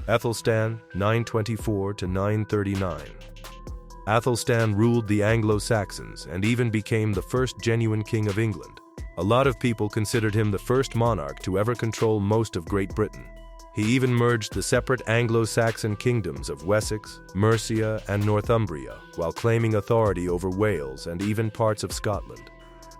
Athelstan, 924 to 939. Athelstan ruled the Anglo-Saxons and even became the first genuine king of England. A lot of people considered him the first monarch to ever control most of Great Britain. He even merged the separate Anglo-Saxon kingdoms of Wessex, Mercia, and Northumbria, while claiming authority over Wales and even parts of Scotland.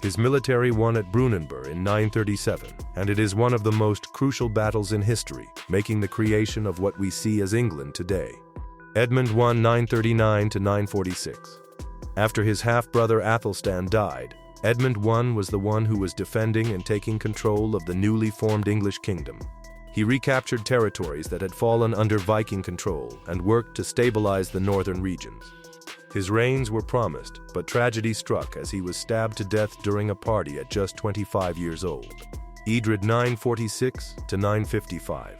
His military won at Brunanburh in 937, and it is one of the most crucial battles in history, making the creation of what we see as England today. Edmund won 939 to 946. After his half-brother Athelstan died, Edmund I was the one who was defending and taking control of the newly formed English kingdom. He recaptured territories that had fallen under Viking control and worked to stabilize the northern regions. His reigns were promised, but tragedy struck as he was stabbed to death during a party at just 25 years old. Edred 946 to 955.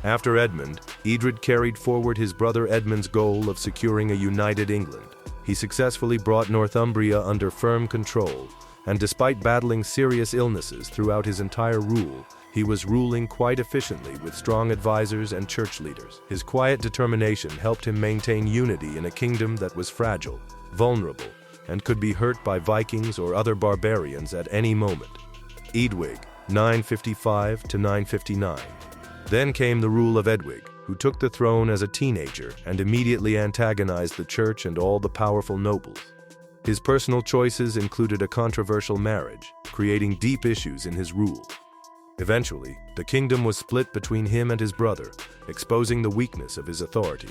After Edmund, Edred carried forward his brother Edmund's goal of securing a united England. He successfully brought Northumbria under firm control, and despite battling serious illnesses throughout his entire rule, he was ruling quite efficiently with strong advisors and church leaders. His quiet determination helped him maintain unity in a kingdom that was fragile, vulnerable, and could be hurt by Vikings or other barbarians at any moment. Eadwig, 955 to 959. Then came the rule of Edwig, who took the throne as a teenager and immediately antagonized the church and all the powerful nobles. His personal choices included a controversial marriage, creating deep issues in his rule. Eventually, the kingdom was split between him and his brother, exposing the weakness of his authority.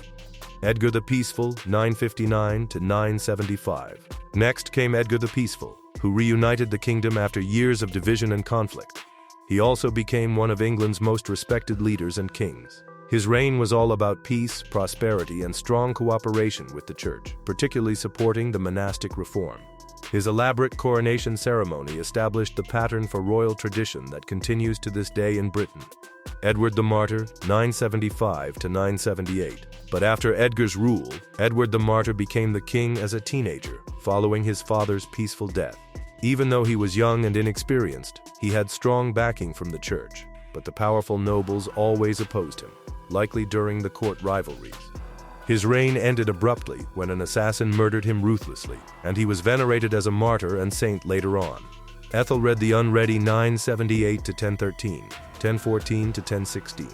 Edgar the Peaceful, 959 to 975. Next came Edgar the Peaceful, who reunited the kingdom after years of division and conflict. He also became one of England's most respected leaders and kings. His reign was all about peace, prosperity, and strong cooperation with the church, particularly supporting the monastic reform. His elaborate coronation ceremony established the pattern for royal tradition that continues to this day in Britain. Edward the Martyr, 975 to 978. But after Edgar's rule, Edward the Martyr became the king as a teenager, following his father's peaceful death. Even though he was young and inexperienced, he had strong backing from the church, but the powerful nobles always opposed him, likely during the court rivalries. His reign ended abruptly when an assassin murdered him ruthlessly, and he was venerated as a martyr and saint later on. Ethelred the Unready, 978 to 1013, 1014 to 1016.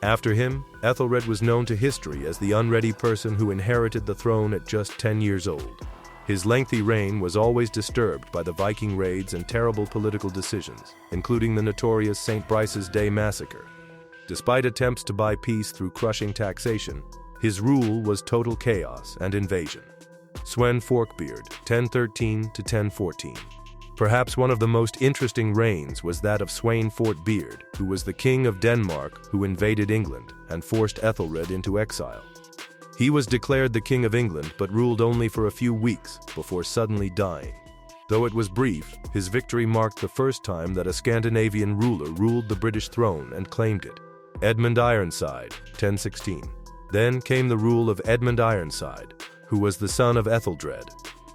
After him, Ethelred was known to history as the unready person who inherited the throne at just 10 years old. His lengthy reign was always disturbed by the Viking raids and terrible political decisions, including the notorious St. Brice's Day massacre. Despite attempts to buy peace through crushing taxation, his rule was total chaos and invasion. Sweyn Forkbeard, 1013 to 1014. Perhaps one of the most interesting reigns was that of Sweyn Forkbeard, who was the king of Denmark who invaded England and forced Ethelred into exile. He was declared the King of England but ruled only for a few weeks before suddenly dying. Though it was brief, his victory marked the first time that a Scandinavian ruler ruled the British throne and claimed it. Edmund Ironside, 1016. Then came the rule of Edmund Ironside, who was the son of Ethelred,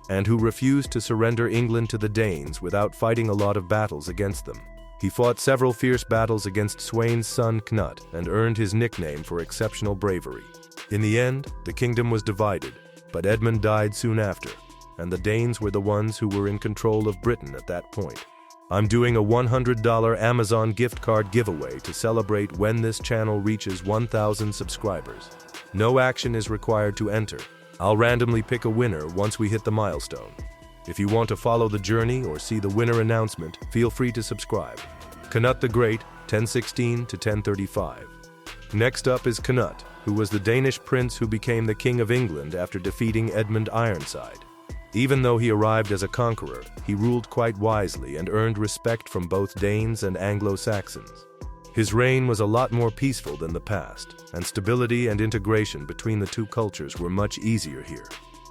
and who refused to surrender England to the Danes without fighting a lot of battles against them. He fought several fierce battles against Sweyn's son Cnut and earned his nickname for exceptional bravery. In the end, the kingdom was divided, but Edmund died soon after, and the Danes were the ones who were in control of Britain at that point. I'm doing a $100 Amazon gift card giveaway to celebrate when this channel reaches 1,000 subscribers. No action is required to enter. I'll randomly pick a winner once we hit the milestone. If you want to follow the journey or see the winner announcement, feel free to subscribe. Cnut the Great, 1016 to 1035. Next up is Cnut, who was the Danish prince who became the King of England after defeating Edmund Ironside. Even though he arrived as a conqueror, he ruled quite wisely and earned respect from both Danes and Anglo-Saxons. His reign was a lot more peaceful than the past, and stability and integration between the two cultures were much easier here.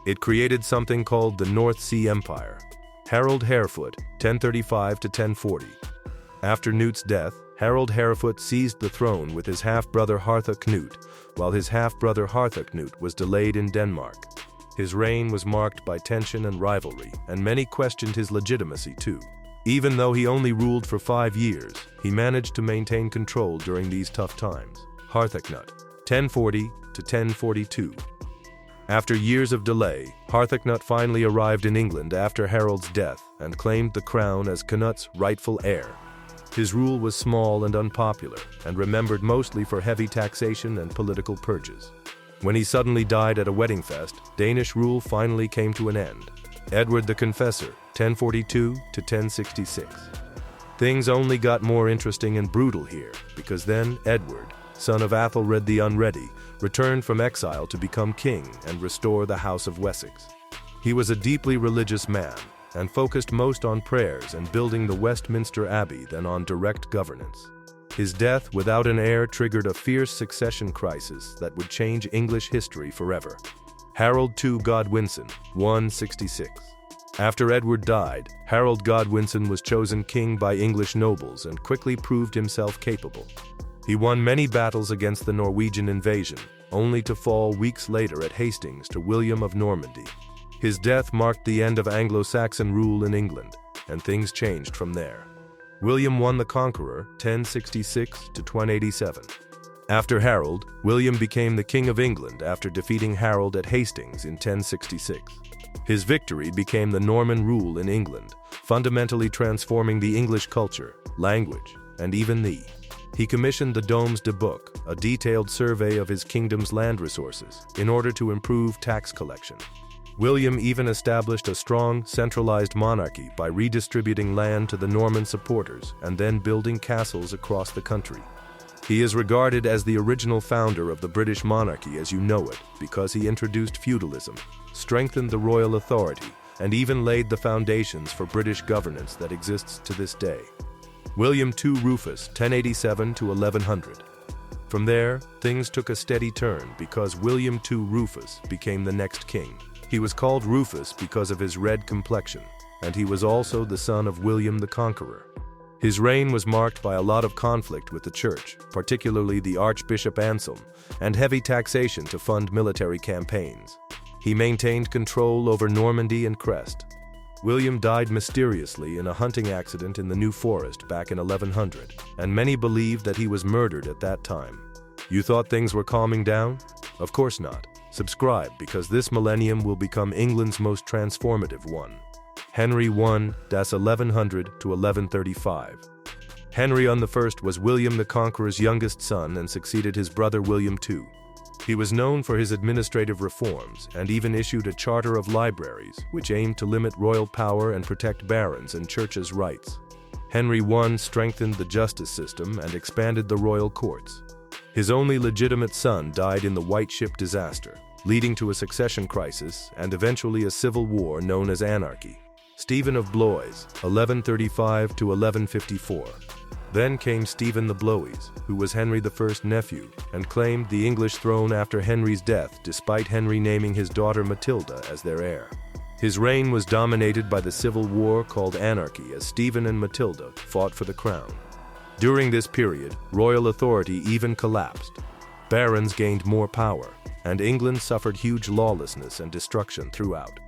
It created something called the North Sea Empire. Harold Harefoot, 1035 to 1040. After Cnut's death, Harold Harefoot seized the throne with his half-brother Harthacnut, while his half-brother Harthacnut was delayed in Denmark. His reign was marked by tension and rivalry, and many questioned his legitimacy too. Even though he only ruled for 5 years, he managed to maintain control during these tough times. Harthacnut, 1040 to 1042. After years of delay, Cnut finally arrived in England after Harold's death and claimed the crown as Cnut's rightful heir. His rule was small and unpopular, and remembered mostly for heavy taxation and political purges. When he suddenly died at a wedding fest, Danish rule finally came to an end. Edward the Confessor, 1042 to 1066. Things only got more interesting and brutal here, because then Edward, son of Ethelred the Unready, returned from exile to become king and restore the House of Wessex. He was a deeply religious man, and focused most on prayers and building the Westminster Abbey than on direct governance. His death without an heir triggered a fierce succession crisis that would change English history forever. Harold II Godwinson, 166. After Edward died, Harold Godwinson was chosen king by English nobles and quickly proved himself capable. He won many battles against the Norwegian invasion, only to fall weeks later at Hastings to William of Normandy. His death marked the end of Anglo-Saxon rule in England, and things changed from there. William the Conqueror, 1066 to 1087. After Harold, William became the King of England after defeating Harold at Hastings in 1066. His victory became the Norman rule in England, fundamentally transforming the English culture, language, and even He commissioned the Domes de Book, a detailed survey of his kingdom's land resources, in order to improve tax collection. William even established a strong, centralized monarchy by redistributing land to the Norman supporters and then building castles across the country. He is regarded as the original founder of the British monarchy as you know it, because he introduced feudalism, strengthened the royal authority, and even laid the foundations for British governance that exists to this day. William II Rufus, 1087 to 1100. From there, things took a steady turn because William II Rufus became the next king. He was called Rufus because of his red complexion, and he was also the son of William the Conqueror. His reign was marked by a lot of conflict with the church, particularly the Archbishop Anselm, and heavy taxation to fund military campaigns. He maintained control over Normandy and Crest. William died mysteriously in a hunting accident in the New Forest back in 1100, and many believe that he was murdered at that time. You thought things were calming down? Of course not. Subscribe because this millennium will become England's most transformative one. Henry I, 1100 to 1135. Henry I was William the Conqueror's youngest son and succeeded his brother William II. He was known for his administrative reforms and even issued a charter of libraries, which aimed to limit royal power and protect barons and churches' rights. Henry I strengthened the justice system and expanded the royal courts. His only legitimate son died in the White Ship disaster, leading to a succession crisis and eventually a civil war known as anarchy. Stephen of Blois, 1135 to 1154. Then came Stephen the Blois, who was Henry I's nephew, and claimed the English throne after Henry's death despite Henry naming his daughter Matilda as their heir. His reign was dominated by the civil war called anarchy as Stephen and Matilda fought for the crown. During this period, royal authority even collapsed. Barons gained more power, and England suffered huge lawlessness and destruction throughout.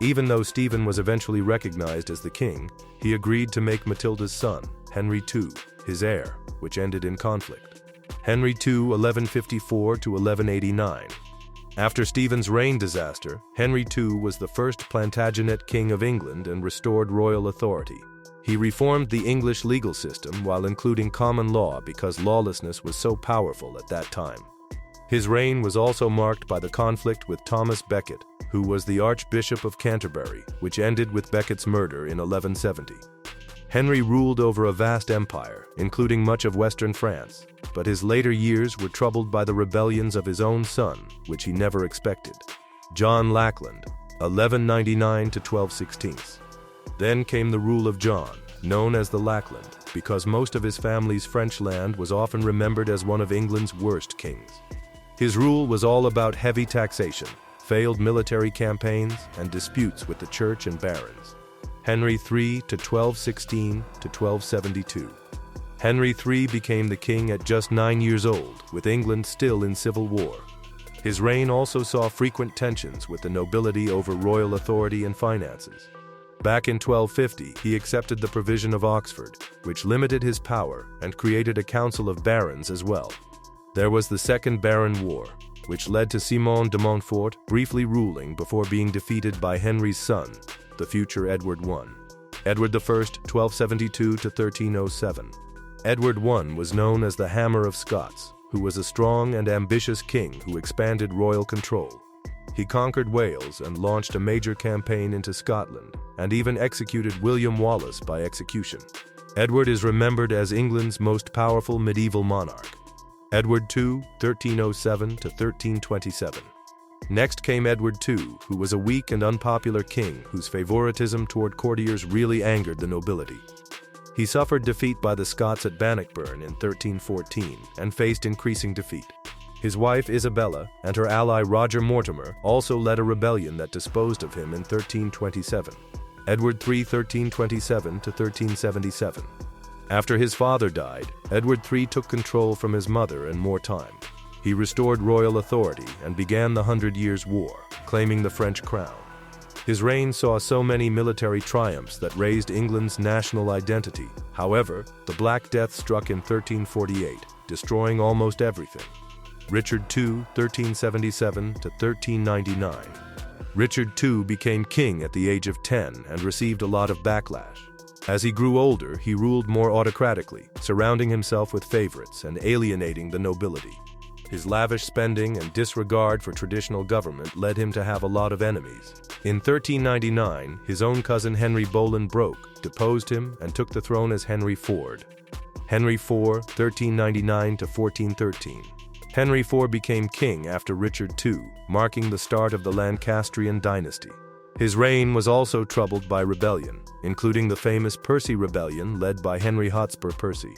Even though Stephen was eventually recognized as the king, he agreed to make Matilda's son, Henry II, his heir, which ended in conflict. Henry II, 1154 to 1189. After Stephen's reign disaster, Henry II was the first Plantagenet king of England and restored royal authority. He reformed the English legal system while including common law because lawlessness was so powerful at that time. His reign was also marked by the conflict with Thomas Becket, who was the Archbishop of Canterbury, which ended with Becket's murder in 1170. Henry ruled over a vast empire, including much of western France, but his later years were troubled by the rebellions of his own son, which he never expected. John Lackland, 1199 to 1216. Then came the rule of John, known as the Lackland, because most of his family's French land was often remembered as one of England's worst kings. His rule was all about heavy taxation, failed military campaigns, and disputes with the church and barons. Henry III to 1216 to 1272. Henry III became the king at just 9 years old, with England still in civil war. His reign also saw frequent tensions with the nobility over royal authority and finances. Back in 1250, he accepted the provision of Oxford, which limited his power and created a council of barons as well. There was the Second Barron War, which led to Simon de Montfort briefly ruling before being defeated by Henry's son, the future Edward I. Edward I, 1272 to 1307. Edward I was known as the Hammer of Scots, who was a strong and ambitious king who expanded royal control. He conquered Wales and launched a major campaign into Scotland, and even executed William Wallace by execution. Edward is remembered as England's most powerful medieval monarch. Edward II, 1307 to 1327. Next came Edward II, who was a weak and unpopular king whose favoritism toward courtiers really angered the nobility. He suffered defeat by the Scots at Bannockburn in 1314 and faced increasing defeat. His wife Isabella and her ally Roger Mortimer also led a rebellion that disposed of him in 1327. Edward III, 1327 to 1377. After his father died, Edward III took control from his mother and more time. He restored royal authority and began the 100 Years' War, claiming the French crown. His reign saw so many military triumphs that raised England's national identity. However, the Black Death struck in 1348, destroying almost everything. Richard II, 1377 to 1399. Richard II became king at the age of 10 and received a lot of backlash. As he grew older, he ruled more autocratically, surrounding himself with favorites and alienating the nobility. His lavish spending and disregard for traditional government led him to have a lot of enemies. In 1399, his own cousin Henry Bolingbroke deposed him and took the throne as Henry IV. Henry IV, 1399 to 1413. Henry IV became king after Richard II, marking the start of the Lancastrian dynasty. His reign was also troubled by rebellion, including the famous Percy Rebellion led by Henry Hotspur Percy.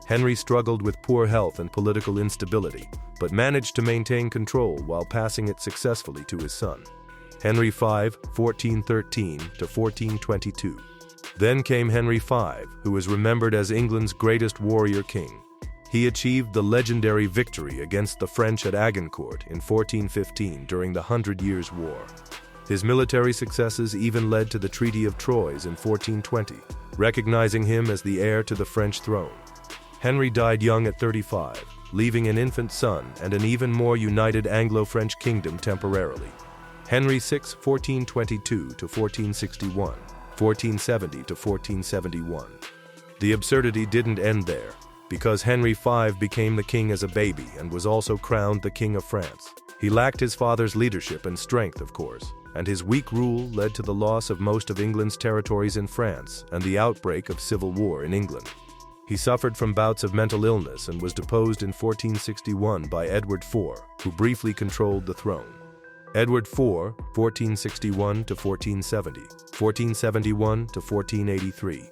Henry struggled with poor health and political instability, but managed to maintain control while passing it successfully to his son. Henry V, 1413 to 1422. Then came Henry V, who is remembered as England's greatest warrior king. He achieved the legendary victory against the French at Agincourt in 1415 during the 100 Years' War. His military successes even led to the Treaty of Troyes in 1420, recognizing him as the heir to the French throne. Henry died young at 35, leaving an infant son and an even more united Anglo-French kingdom temporarily. Henry VI, 1422 to 1461, 1470 to 1471. The absurdity didn't end there, because Henry V became the king as a baby and was also crowned the King of France. He lacked his father's leadership and strength, of course, and his weak rule led to the loss of most of England's territories in France and the outbreak of civil war in England. He suffered from bouts of mental illness and was deposed in 1461 by Edward IV, who briefly controlled the throne. Edward IV, 1461 to 1470, 1471 to 1483.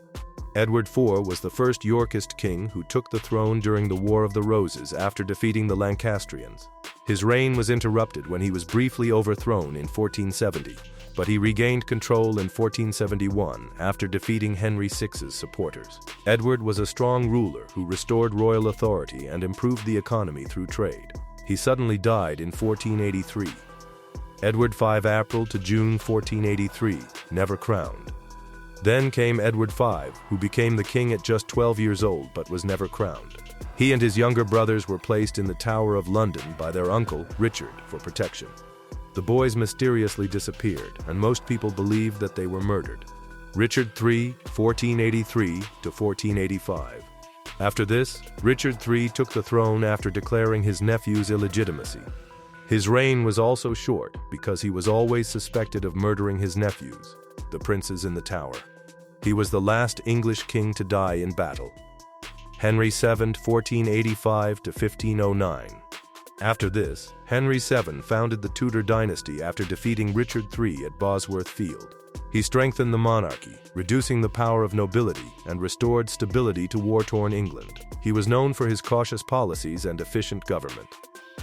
Edward IV was the first Yorkist king who took the throne during the War of the Roses after defeating the Lancastrians. His reign was interrupted when he was briefly overthrown in 1470, but he regained control in 1471 after defeating Henry VI's supporters. Edward was a strong ruler who restored royal authority and improved the economy through trade. He suddenly died in 1483. Edward V, April to June 1483, never crowned. Then came Edward V, who became the king at just 12 years old but was never crowned. He and his younger brothers were placed in the Tower of London by their uncle, Richard, for protection. The boys mysteriously disappeared, and most people believe that they were murdered. Richard III, 1483 to 1485. After this, Richard III took the throne after declaring his nephew's illegitimacy. His reign was also short because he was always suspected of murdering his nephews, the princes in the Tower. He was the last English king to die in battle. Henry VII, 1485 to 1509. After this, Henry VII founded the Tudor dynasty after defeating Richard III at Bosworth Field. He strengthened the monarchy, reducing the power of nobility, and restored stability to war-torn England. He was known for his cautious policies and efficient government.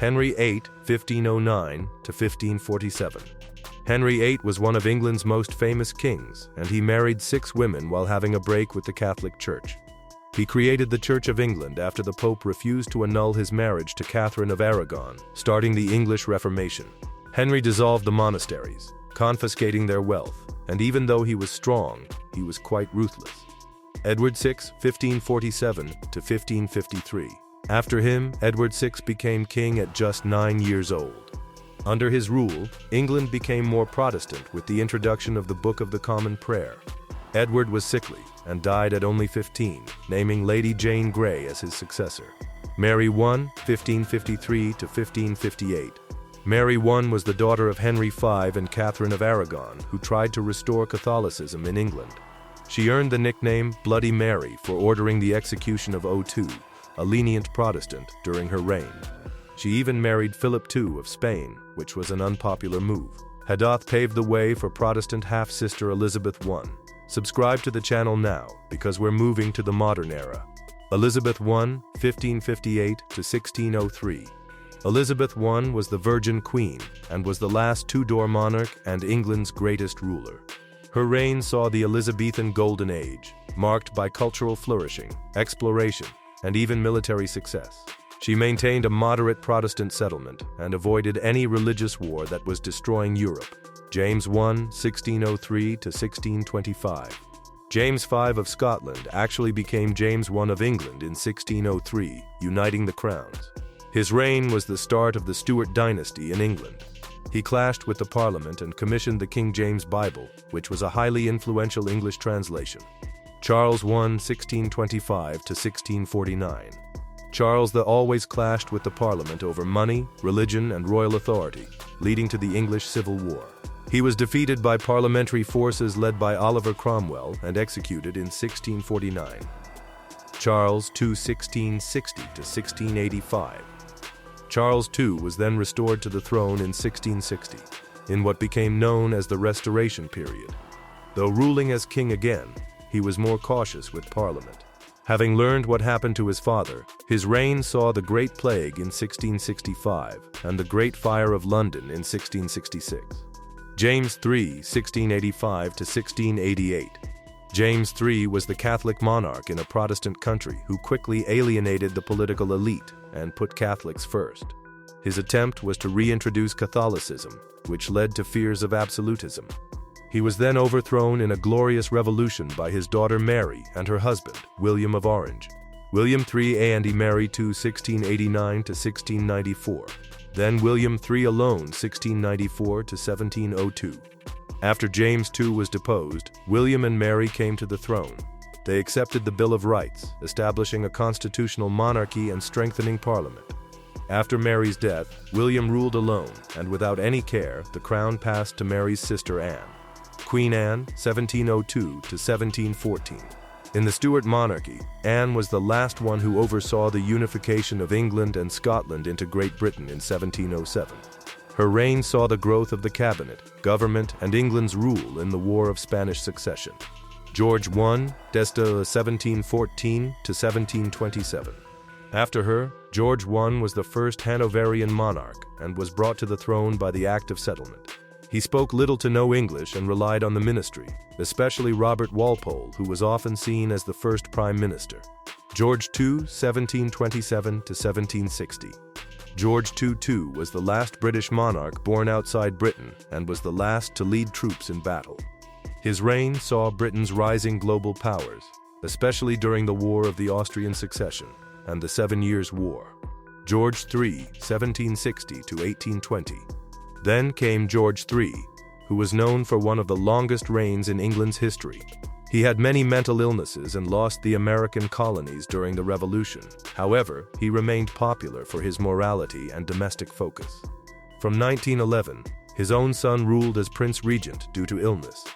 Henry VIII, 1509 to 1547. Henry VIII was one of England's most famous kings, and he married 6 women while having a break with the Catholic Church. He created the Church of England after the Pope refused to annul his marriage to Catherine of Aragon, starting the English Reformation. Henry dissolved the monasteries, confiscating their wealth, and even though he was strong, he was quite ruthless. Edward VI, 1547 to 1553. After him, Edward VI became king at just 9 years old. Under his rule, England became more Protestant with the introduction of the Book of the Common Prayer. Edward was sickly and died at only 15, naming Lady Jane Grey as his successor. Mary I, 1553 to 1558. Mary I was the daughter of Henry V and Catherine of Aragon, who tried to restore Catholicism in England. She earned the nickname Bloody Mary for ordering the execution of Otto, a lenient Protestant, during her reign. She even married Philip II of Spain, which was an unpopular move. Haddoth paved the way for Protestant half-sister Elizabeth I. Subscribe to the channel now, because we're moving to the modern era. Elizabeth I, 1558 to 1603. Elizabeth I was the Virgin Queen and was the last Tudor monarch and England's greatest ruler. Her reign saw the Elizabethan Golden Age, marked by cultural flourishing, exploration, and even military success. She maintained a moderate Protestant settlement and avoided any religious war that was destroying Europe. James I, 1603 to 1625. James V of Scotland actually became James I of England in 1603, uniting the crowns. His reign was the start of the Stuart dynasty in England. He clashed with the Parliament and commissioned the King James Bible, which was a highly influential English translation. Charles I, 1625 to 1649. Charles the always clashed with the Parliament over money, religion, and royal authority, leading to the English Civil War. He was defeated by parliamentary forces led by Oliver Cromwell and executed in 1649. Charles II, 1660 to 1685. Charles II was then restored to the throne in 1660, in what became known as the Restoration period. Though ruling as king again, he was more cautious with Parliament. Having learned what happened to his father, his reign saw the Great Plague in 1665 and the Great Fire of London in 1666. James III, 1685 to 1688. James III was the Catholic monarch in a Protestant country who quickly alienated the political elite and put Catholics first. His attempt was to reintroduce Catholicism, which led to fears of absolutism. He was then overthrown in a glorious revolution by his daughter Mary and her husband, William of Orange. William III and Mary II, 1689 to 1694. Then William III alone, 1694 to 1702. After James II was deposed, William and Mary came to the throne. They accepted the Bill of Rights, establishing a constitutional monarchy and strengthening Parliament. After Mary's death, William ruled alone, and without any care, the crown passed to Mary's sister Anne. Queen Anne, 1702 to 1714. In the Stuart monarchy, Anne was the last one who oversaw the unification of England and Scotland into Great Britain in 1707. Her reign saw the growth of the cabinet, government, and England's rule in the War of Spanish Succession. George I, Desta 1714 to 1727. After her, George I was the first Hanoverian monarch and was brought to the throne by the Act of Settlement. He spoke little to no English and relied on the ministry, especially Robert Walpole, who was often seen as the first prime minister. George II, 1727 to 1760. George II was the last British monarch born outside Britain and was the last to lead troops in battle. His reign saw Britain's rising global powers, especially during the War of the Austrian Succession and the 7 Years' War. George III, 1760 to 1820. Then came George III, who was known for one of the longest reigns in England's history. He had many mental illnesses and lost the American colonies during the Revolution. However, he remained popular for his morality and domestic focus. From 1911, his own son ruled as Prince Regent due to illness.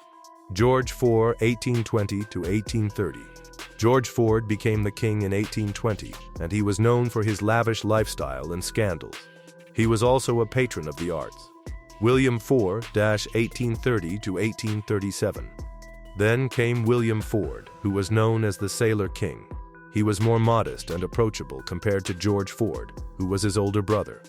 George IV, 1820 to 1830. George IV became the king in 1820, and he was known for his lavish lifestyle and scandals. He was also a patron of the arts. William IV, 1830 to 1837. Then came William Ford, who was known as the Sailor King. He was more modest and approachable compared to George Ford, who was his older brother.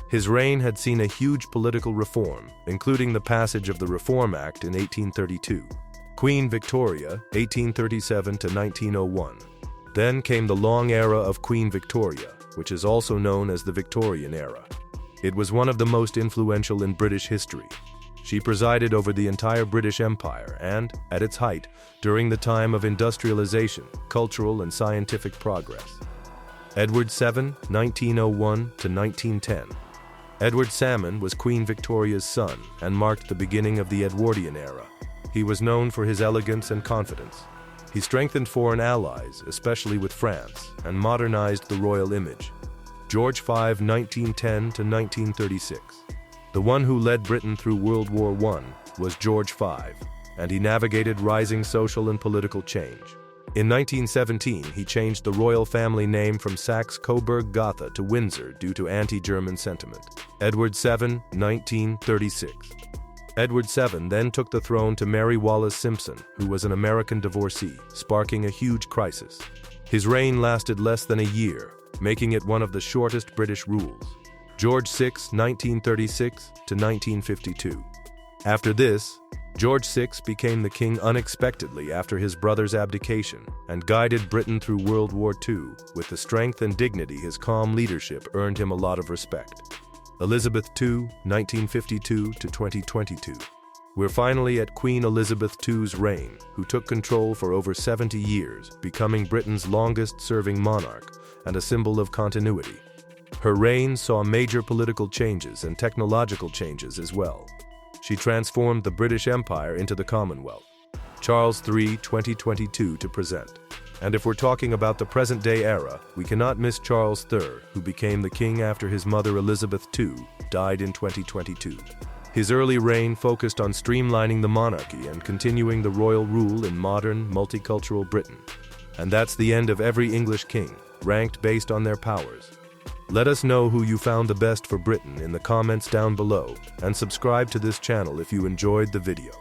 His reign had seen a huge political reform, including the passage of the Reform Act in 1832. Queen Victoria, 1837 to 1901. Then came the long era of Queen Victoria, which is also known as the Victorian era. It was one of the most influential in British history. She presided over the entire British Empire and, at its height, during the time of industrialization, cultural and scientific progress. Edward VII, 1901 to 1910. Edward Salmon was Queen Victoria's son and marked the beginning of the Edwardian era. He was known for his elegance and confidence. He strengthened foreign allies, especially with France, and modernized the royal image. George V, 1910 to 1936. The one who led Britain through World War I was George V, and he navigated rising social and political change. In 1917, he changed the royal family name from Saxe-Coburg-Gotha to Windsor due to anti-German sentiment. Edward VII, 1936. Edward VII then took the throne to Mary Wallace Simpson, who was an American divorcee, sparking a huge crisis. His reign lasted less than a year, making it one of the shortest British rules. George VI, 1936 to 1952. After this, George VI became the king unexpectedly after his brother's abdication and guided Britain through World War II. With the strength and dignity, his calm leadership earned him a lot of respect. Elizabeth II, 1952 to 2022. We're finally at Queen Elizabeth II's reign, who took control for over 70 years, becoming Britain's longest-serving monarch and a symbol of continuity. Her reign saw major political changes and technological changes as well. She transformed the British Empire into the Commonwealth. Charles III, 2022 to present. And if we're talking about the present-day era, we cannot miss Charles III, who became the king after his mother Elizabeth II died in 2022. His early reign focused on streamlining the monarchy and continuing the royal rule in modern, multicultural Britain. And that's the end of every English king, ranked based on their powers. Let us know who you found the best for Britain in the comments down below, and subscribe to this channel if you enjoyed the video.